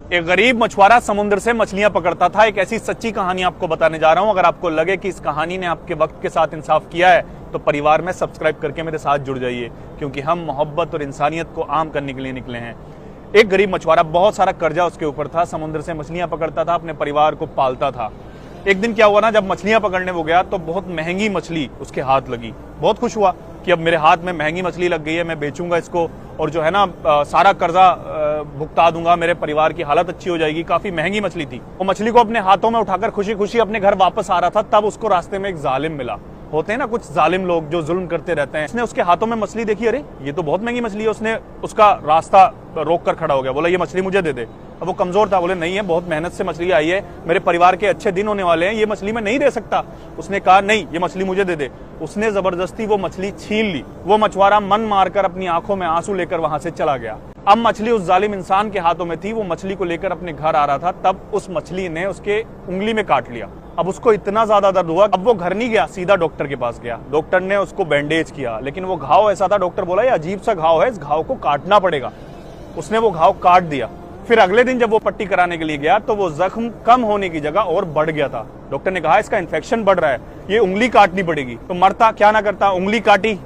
एक गरीब मछुआरा समुद्र से मछलियां पकड़ता था। एक ऐसी सच्ची कहानी आपको बताने जा रहा हूं। अगर आपको लगे कि इस कहानी ने आपके वक्त के साथ इंसाफ किया है तो परिवार में सब्सक्राइब करके मेरे साथ जुड़ जाइए, क्योंकि हम मोहब्बत और इंसानियत को आम करने के लिए निकले हैं। एक गरीब मछुआरा, बहुत सारा कर्जा उसके ऊपर था, समुद्र से मछलियां पकड़ता था, अपने परिवार को पालता था। एक दिन क्या हुआ ना, जब मछलियां पकड़ने वो गया तो बहुत महंगी मछली उसके हाथ लगी। बहुत खुश हुआ कि अब मेरे हाथ में महंगी मछली लग गई है, मैं बेचूंगा इसको और जो है ना सारा कर्जा भुगता दूंगा, मेरे परिवार की हालत अच्छी हो जाएगी। काफी महंगी मछली थी। वो मछली को अपने हाथों में उठाकर खुशी खुशी अपने घर वापस आ रहा था, तब उसको रास्ते में एक जालिम मिला। होते हैं ना कुछ जालिम लोग जो जुल्म करते रहते हैं। उसने उसके हाथों में मछली देखी, अरे ये तो बहुत महंगी मछली है। उसने उसका रास्ता रोक कर खड़ा हो गया, बोला ये मछली मुझे दे दे। अब वो कमजोर था, बोले नहीं है, बहुत मेहनत से मछली आई है, मेरे परिवार के अच्छे दिन होने वाले हैं, ये मछली मैं नहीं दे सकता। उसने कहा नहीं, ये मछली मुझे दे दे। उसने जबरदस्ती वो मछली छीन ली। वो मछुआरा मन मारकर अपनी आंखों में आंसू लेकर वहां से चला गया। अब मछली उस जालिम इंसान के हाथों में थी। वो मछली को लेकर अपने घर आ रहा था, तब उस मछली ने उसके उंगली में काट लिया। अब उसको इतना ज्यादा दर्द हुआ, अब वो घर नहीं गया, सीधा डॉक्टर के पास गया। डॉक्टर ने उसको बैंडेज किया, लेकिन वो घाव ऐसा था, डॉक्टर बोला ये अजीब सा घाव है, इस घाव को काटना पड़ेगा। उसने वो घाव काट दिया। फिर अगले दिन जब वो पट्टी कराने के लिए गया तो वो जख्म कम होने की जगह और बढ़ गया था। डॉक्टर ने कहा इसका इन्फेक्शन बढ़ रहा है, ये उंगली काटनी पड़ेगी। तो मरता क्या ना करता, उंगली काटी।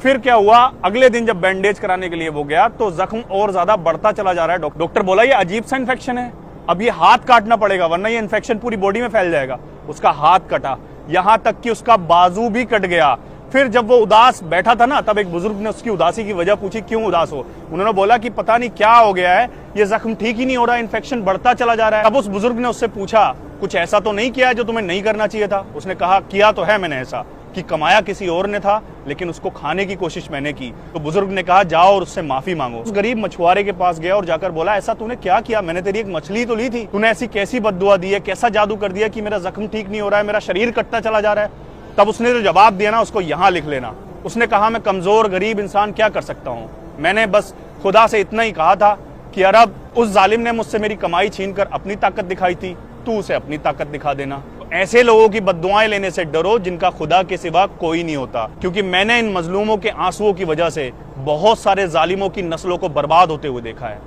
फिर क्या हुआ, अगले दिन जब बैंडेज कराने के लिए वो गया तो जख्म और ज्यादा बढ़ता चला जा रहा है। डॉक्टर बोला ये अजीब सा इन्फेक्शन है, अब ये हाथ काटना पड़ेगा वरना ये इन्फेक्शन पूरी बॉडी में फैल जाएगा। उसका हाथ कटा, यहां तक कि उसका बाजू भी कट गया। फिर जब वो उदास बैठा था ना, तब एक बुजुर्ग ने उसकी उदासी की वजह पूछी, क्यों उदास हो। उन्होंने बोला कि पता नहीं क्या हो गया है, ये जख्म ठीक ही नहीं हो रहा, इन्फेक्शन बढ़ता चला जा रहा है। अब उस बुजुर्ग ने उससे पूछा कुछ ऐसा तो नहीं किया है जो तुम्हें नहीं करना चाहिए था। उसने कहा किया तो है मैंने ऐसा, कि कमाया किसी और ने था लेकिन उसको खाने की कोशिश मैंने की। तो बुजुर्ग ने कहा जाओ और उससे माफी मांगो। उस गरीब मछुआरे के पास गया और जाकर बोला ऐसा तूने क्या किया, मैंने तेरी एक मछली तो ली थी, तूने ऐसी कैसी बद्दुआ दी है, कैसा जादू कर दिया कि मेरा जख्म ठीक नहीं हो रहा है, मेरा शरीर कटता चला जा रहा है। तब उसने जो जवाब दिया ना, उसको यहां लिख लेना। उसने कहा मैं कमजोर गरीब इंसान क्या कर सकता हूं, मैंने बस खुदा से इतना ही कहा था कि अरब उस जालिम ने मुझसे मेरी कमाई छीनकर अपनी ताकत दिखाई थी, तू उसे अपनी ताकत दिखा देना। ऐसे लोगों की बद्दुआएं लेने से डरो जिनका खुदा के सिवा कोई नहीं होता, क्योंकि मैंने इन मजलूमों के आंसुओं की वजह से बहुत सारे जालिमों की नस्लों को बर्बाद होते हुए देखा है।